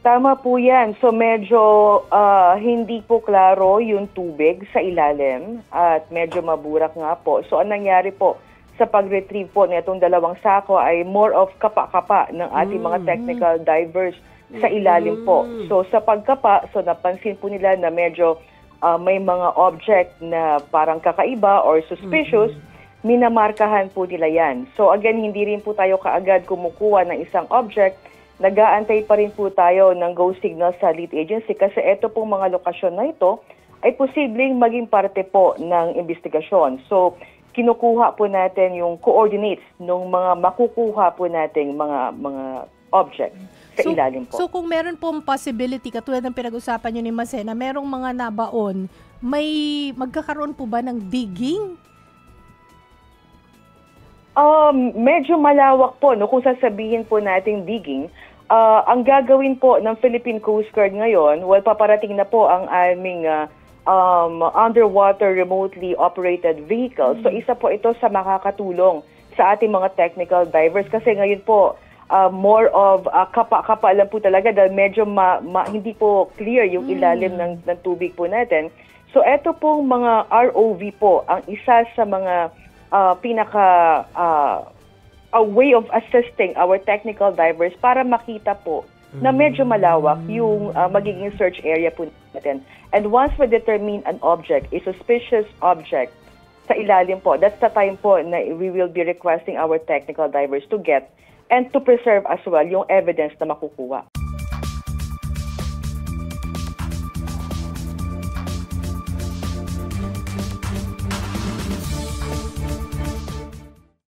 Tama po yan. So medyo hindi po klaro yung tubig sa ilalim at medyo maburak nga po. So ang nangyari po sa pag-retrieve po na itong dalawang sako ay more of kapa-kapa ng ating mga technical divers sa ilalim po. So sa pagkapa, so napansin po nila na medyo may mga object na parang kakaiba or suspicious, minamarkahan po nila yan. So again, hindi rin po tayo kaagad kumukuha ng isang object. Nag-aantay pa rin po tayo ng go signal sa lead agency kasi ito pong mga lokasyon na ito ay posibleng maging parte po ng investigasyon. So kinukuha po natin yung coordinates ng mga makukuha po nating mga objects sa ilalim po. So kung meron pong possibility, katulad ng pinag-usapan nyo ni Masena, merong mga nabaon, magkakaroon po ba ng digging? Medyo malawak po, no, kung sasabihin po nating digging. Ang gagawin po ng Philippine Coast Guard ngayon, paparating na po ang aming underwater remotely operated vehicle. So isa po ito sa makakatulong sa ating mga technical divers kasi ngayon po more of kapa-kapa lang po talaga dahil medyo hindi po clear yung ilalim ng tubig po natin. So ito pong mga ROV po ang isa sa mga a way of assisting our technical divers para makita po na medyo malawak yung magiging search area po natin. And once we determine an object, a suspicious object sa ilalim po, that's the time po na we will be requesting our technical divers to get and to preserve as well yung evidence na makukuha.